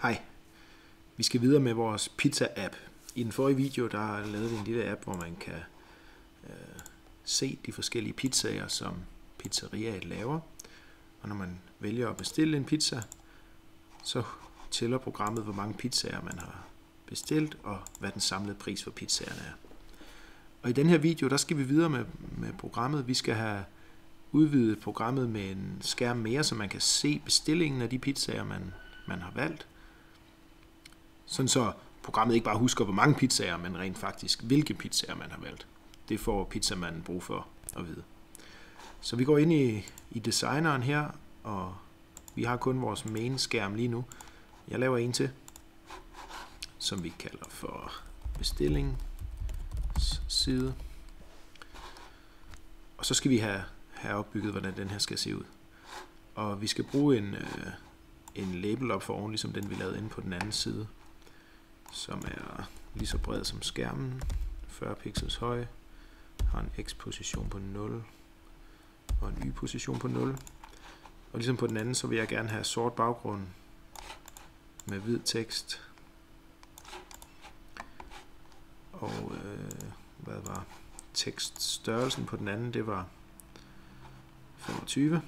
Hej, vi skal videre med vores pizza-app. I den forrige video, der lavede vi en lille app, hvor man kan se de forskellige pizzaer, som pizzeriaet laver. Og når man vælger at bestille en pizza, så tæller programmet, hvor mange pizzaer man har bestilt, og hvad den samlede pris for pizzaerne er. Og i den her video, der skal vi videre med programmet. Vi skal have udvidet programmet med en skærm mere, så man kan se bestillingen af de pizzaer, man har valgt. Sådan så programmet ikke bare husker, hvor mange pizzaer, men rent faktisk, hvilke pizzaer man har valgt. Det får pizzamanden brug for at vide. Så vi går ind i designeren her, og vi har kun vores main skærm lige nu. Jeg laver en til, som vi kalder for bestillingsside. Og så skal vi have opbygget, hvordan den her skal se ud. Og vi skal bruge en label op for oven, ligesom den vi lavede inde på den anden side, som er lige så bred som skærmen, 40 pixels høj, har en x-position på 0 og en y-position på 0. Og ligesom på den anden, så vil jeg gerne have sort baggrund med hvid tekst. Og hvad var tekststørrelsen på den anden? Det var 25.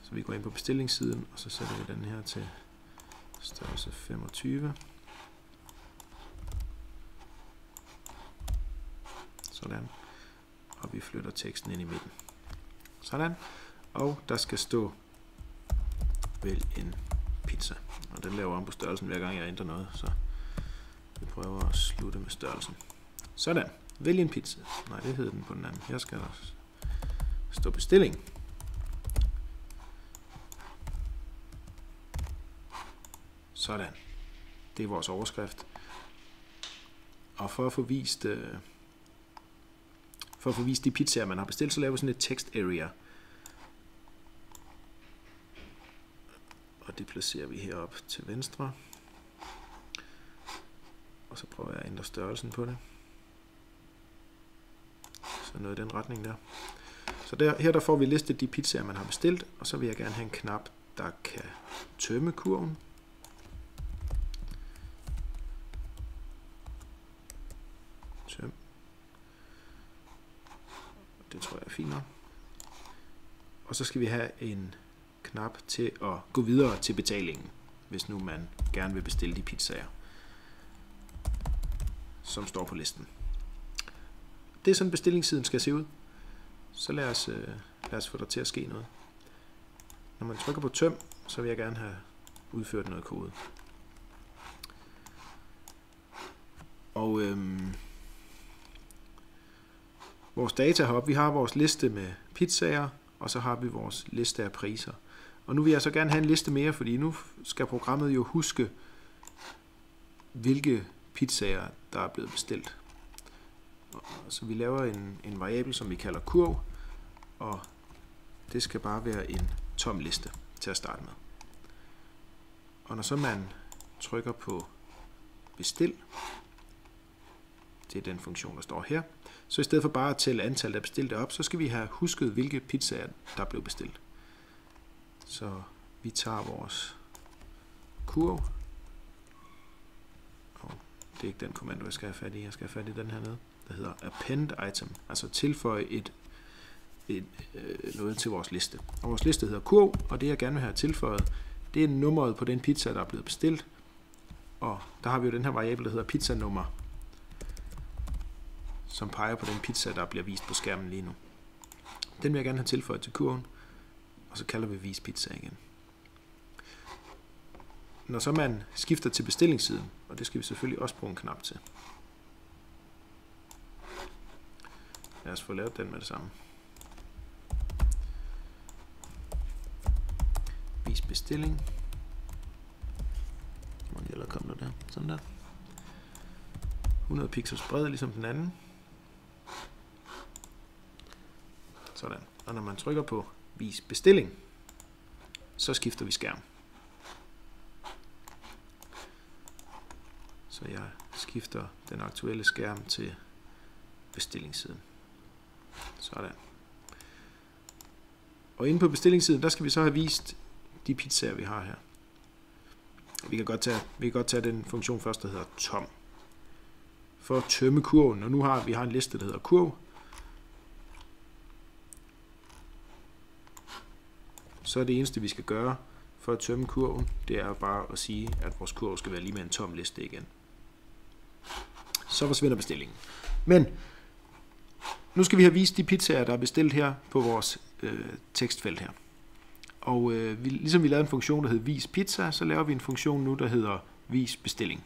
Så vi går ind på bestillingssiden, og så sætter vi den her til størrelse 25. Sådan. Og vi flytter teksten ind i midten. Sådan. Og der skal stå vælg en pizza. Og den laver om på størrelsen hver gang jeg ændrer noget, så vi prøver at slutte med størrelsen. Sådan. Vælg en pizza. Nej, det hedder den på den anden. Her skal der stå bestilling. Sådan. Det er vores overskrift. Og for at få vist de pizzaer, man har bestilt, så laver vi sådan et text area. Og det placerer vi heroppe til venstre. Og så prøver jeg at ændre størrelsen på det. Så noget i den retning der. Så her der får vi listet de pizzaer, man har bestilt. Og så vil jeg gerne have en knap, der kan tømme kurven. Tøm. Det tror jeg er fint nok. Og så skal vi have en knap til at gå videre til betalingen, hvis nu man gerne vil bestille de pizzaer, som står på listen. Det er sådan bestillingssiden skal se ud. Så lad os få der til at ske noget. Når man trykker på tøm, så vil jeg gerne have udført noget kode. Og vores data heroppe, vi har vores liste med pizzaer, og så har vi vores liste af priser. Og nu vil jeg så gerne have en liste mere, fordi nu skal programmet jo huske, hvilke pizzaer, der er blevet bestilt. Så vi laver en variabel, som vi kalder kurv, og det skal bare være en tom liste til at starte med. Og når så man trykker på bestil, det er den funktion, der står her, så i stedet for bare at tælle antallet af bestilte op, så skal vi have husket, hvilke pizzaer, der blev bestilt. Så vi tager vores kurv, og det er ikke den kommando, jeg skal have fat i. Jeg skal have fat i den her nede, der hedder append item, altså tilføje noget til vores liste. Og vores liste hedder kurv, og det jeg gerne vil have tilføjet, det er nummeret på den pizza, der er blevet bestilt. Og der har vi jo den her variabel, der hedder pizzanummer, som peger på den pizza, der bliver vist på skærmen lige nu. Den vil jeg gerne have tilføjet til kurven, og så kalder vi vis pizza igen. Når så man skifter til bestillingssiden, og det skal vi selvfølgelig også bruge en knap til. Lad os få lavet den med det samme. Vis bestilling. Må lige komme der. Sådan der. 100 pixels bred, ligesom den anden. Sådan. Og når man trykker på vis bestilling, så skifter vi skærm. Så jeg skifter den aktuelle skærm til bestillingssiden. Sådan. Og inde på bestillingssiden, der skal vi så have vist de pizzaer, vi har her. Vi kan godt tage den funktion først, der hedder tom. For at tømme kurven, og nu har vi en liste, der hedder kurv. Så er det eneste, vi skal gøre for at tømme kurven, det er bare at sige, at vores kurv skal være lige med en tom liste igen. Så forsvinder bestillingen. Men nu skal vi have vist de pizzaer, der er bestilt her på vores tekstfelt her. Og ligesom vi lavede en funktion, der hedder vis pizza, så laver vi en funktion nu, der hedder vis bestilling.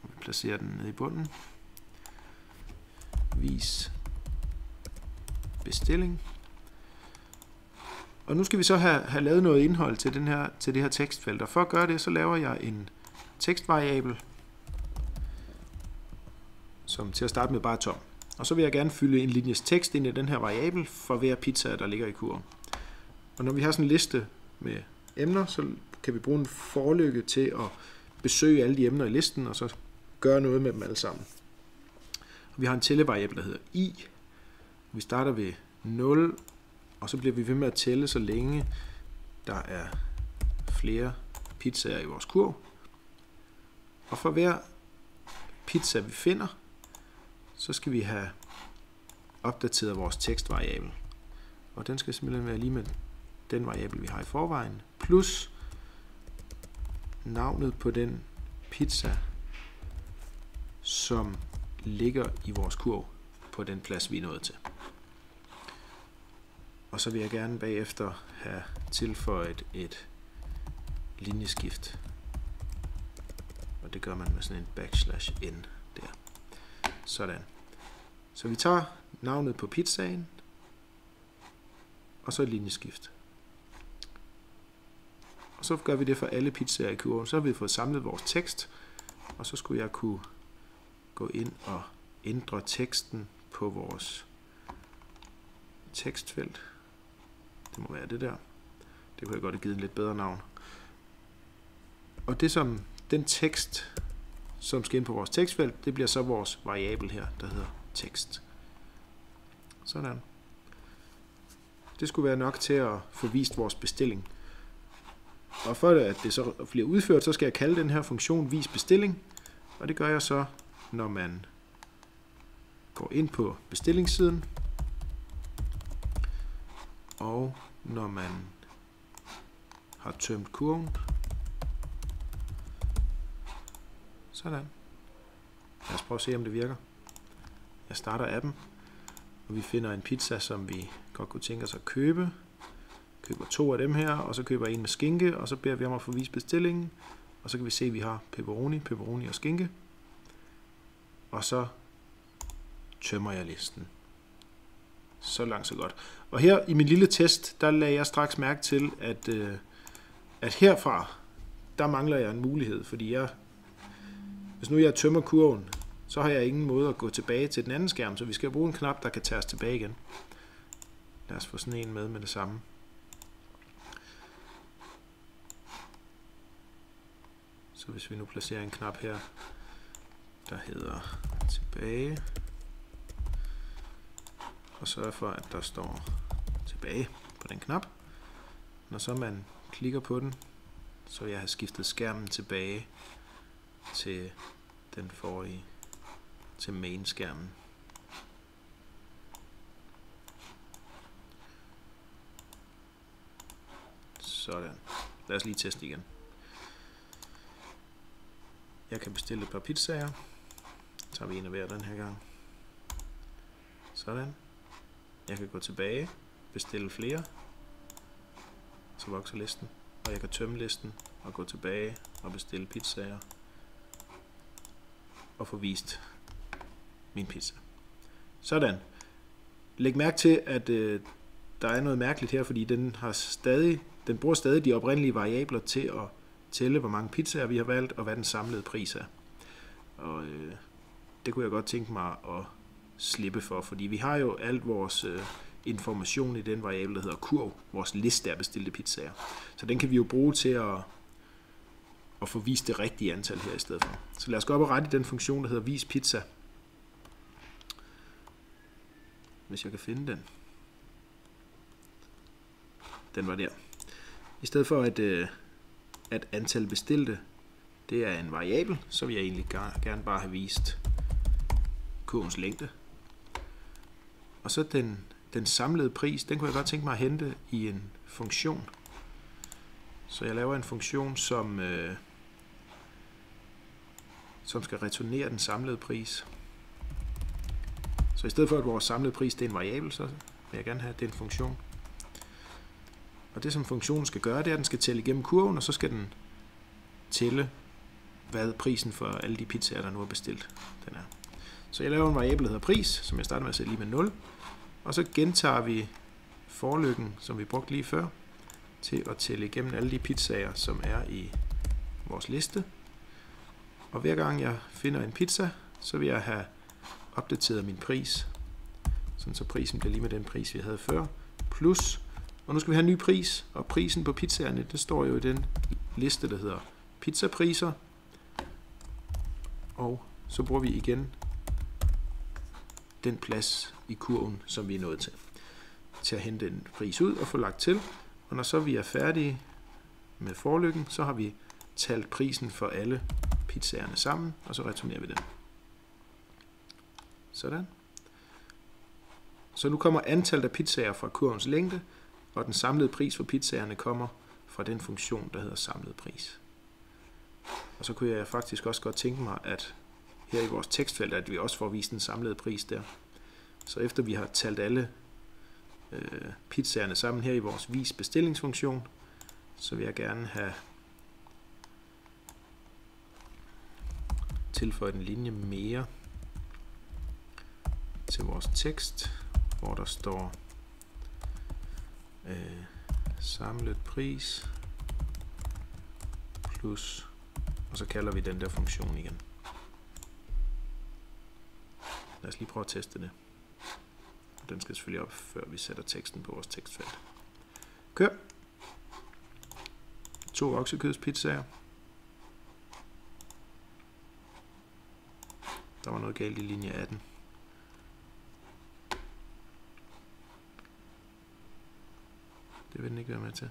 Vi placerer den nede i bunden. Vis bestilling. Og nu skal vi så have lavet noget indhold til det her tekstfelt. Og for at gøre det, så laver jeg en tekstvariabel, som til at starte med bare er tom. Og så vil jeg gerne fylde en linjes tekst ind i den her variabel for hver pizza, der ligger i kurven. Og når vi har sådan en liste med emner, så kan vi bruge en forlykke til at besøge alle de emner i listen, og så gøre noget med dem alle sammen. Og vi har en tællevariabel, der hedder i. Vi starter ved 0, og så bliver vi ved med at tælle, så længe der er flere pizzaer i vores kurv. Og for hver pizza, vi finder, så skal vi have opdateret vores tekstvariabel. Og den skal simpelthen være lige med den variabel, vi har i forvejen, plus navnet på den pizza, som ligger i vores kurv på den plads, vi er nået til. Og så vil jeg gerne bagefter have tilføjet et linjeskift. Og det gør man med sådan en \n der. Sådan. Så vi tager navnet på pizzaen, og så et linjeskift. Og så gør vi det for alle pizzaer i kurven. Så har vi fået samlet vores tekst, og så skulle jeg kunne gå ind og ændre teksten på vores tekstfelt. Det må være det der. Det kunne jeg godt have givet en lidt bedre navn. Og det som den tekst, som skal ind på vores tekstfelt, det bliver så vores variabel her, der hedder tekst. Sådan. Det skulle være nok til at få vist vores bestilling. Og for at det så bliver udført, så skal jeg kalde den her funktion vis bestilling. Og det gør jeg så, når man går ind på bestillingssiden, og når man har tømt kurven. Sådan. Lad os prøve at se, om det virker. Jeg starter appen, og vi finder en pizza, som vi godt kunne tænke os at købe. Køber 2 af dem her, og så køber jeg en med skinke, og så beder vi om at få vist bestillingen. Og så kan vi se, at vi har pepperoni og skinke. Og så tømmer jeg listen. Så langt, så godt. Og her i min lille test, der lagde jeg straks mærke til, at herfra, der mangler jeg en mulighed, fordi hvis nu jeg tømmer kurven, så har jeg ingen måde at gå tilbage til den anden skærm, så vi skal bruge en knap, der kan tage os tilbage igen. Lad os få sådan en med det samme. Så hvis vi nu placerer en knap her, der hedder tilbage, og sørger for, at der står tilbage på den knap. Når så man klikker på den, så vil jeg have skiftet skærmen tilbage til den forrige, til main-skærmen. Sådan. Lad os lige teste igen. Jeg kan bestille et par pizzaer. Så tager vi en af hver den her gang. Sådan. Jeg kan gå tilbage, bestille flere, så vokser listen, og jeg kan tømme listen og gå tilbage og bestille pizzaer og få vist min pizza. Sådan. Læg mærke til, at der er noget mærkeligt her, fordi den bruger stadig de oprindelige variabler til at tælle, hvor mange pizzaer vi har valgt, og hvad den samlede pris er. Og det kunne jeg godt tænke mig at slippe for, fordi vi har jo alt vores information i den variabel, der hedder kurv, vores liste af bestilte pizzaer. Så den kan vi jo bruge til at få vist det rigtige antal her i stedet for. Så lad os gå op og rette i den funktion, der hedder vis pizza. Hvis jeg kan finde den. den var der. I stedet for at antal bestilte, det er en variabel, så vil jeg egentlig gerne bare have vist kurvens længde. Og så den samlede pris, den kunne jeg godt tænke mig at hente i en funktion. Så jeg laver en funktion, som skal returnere den samlede pris. Så i stedet for at vores samlede pris det er en variabel, så vil jeg gerne have, at det er en funktion. Og det som funktionen skal gøre, det er, at den skal tælle igennem kurven, og så skal den tælle, hvad prisen for alle de pizzaer, der nu er bestilt, den er. Så jeg laver en variabel, der hedder pris, som jeg starter med at sætte lige med 0. Og så gentager vi forlykken, som vi brugte lige før, til at tælle igennem alle de pizzaer, som er i vores liste. Og hver gang jeg finder en pizza, så vil jeg have opdateret min pris, sådan så prisen bliver lige med den pris, vi havde før, plus, og nu skal vi have en ny pris, og prisen på pizzaerne, det står jo i den liste, der hedder pizzapriser, og så bruger vi igen den plads i kurven, som vi er nået til at hente en pris ud og få lagt til, og når så vi er færdige med forlykken, så har vi talt prisen for alle pizzaerne sammen, og så returnerer vi den. Sådan. Så nu kommer antallet af pizzaer fra kurvens længde, og den samlede pris for pizzaerne kommer fra den funktion, der hedder samlet pris. Og så kunne jeg faktisk også godt tænke mig, at her i vores tekstfelt, at vi også får vist den samlede pris der. Så efter vi har talt alle pizzaerne sammen her i vores vis bestillingsfunktion, så vil jeg gerne have tilføjet en linje mere til vores tekst, hvor der står samlet pris plus, og så kalder vi den der funktion igen. Lad os lige prøve at teste det. Den skal selvfølgelig op, før vi sætter teksten på vores tekstfelt. Kør. 2 oksekødspizzaer. Der var noget galt i linje 18. Det vil den ikke være med til.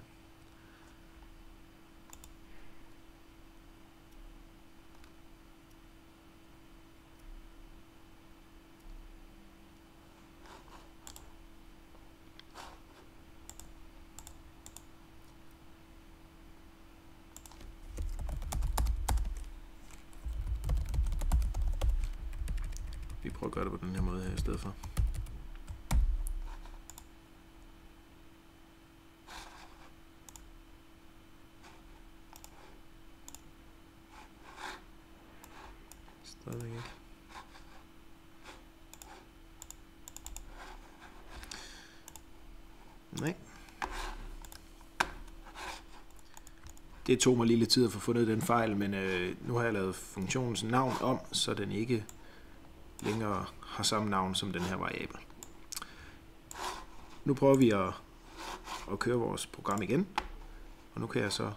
Vi prøver at gøre det på den her måde her i stedet for. Stadigvæk ikke. Nej. Det tog mig lige lidt tid at få fundet den fejl, men nu har jeg lavet funktionens navn om, så den ikke længere har samme navn som den her variabel. Nu prøver vi at køre vores program igen, og nu kan jeg så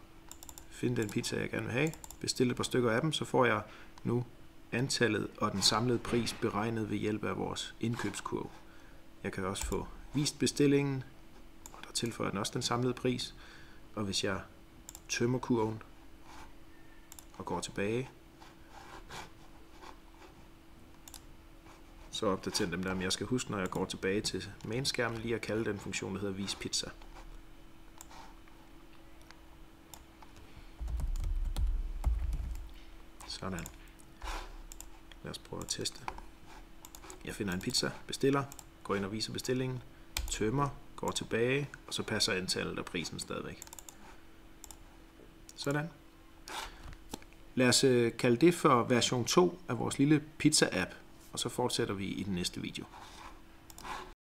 finde den pizza, jeg gerne vil have, bestille et par stykker af dem, så får jeg nu antallet og den samlede pris beregnet ved hjælp af vores indkøbskurve. Jeg kan også få vist bestillingen, og der tilføjer den også den samlede pris, og hvis jeg tømmer kurven og går tilbage, så opdaterer dem der, men jeg skal huske, når jeg går tilbage til main-skærmen, lige at kalde den funktion, der hedder vis pizza. Sådan. Lad os prøve at teste. Jeg finder en pizza, bestiller, går ind og viser bestillingen, tømmer, går tilbage, og så passer antallet af prisen stadigvæk. Sådan. Lad os kalde det for version 2 af vores lille pizza-app, og så fortsætter vi i den næste video.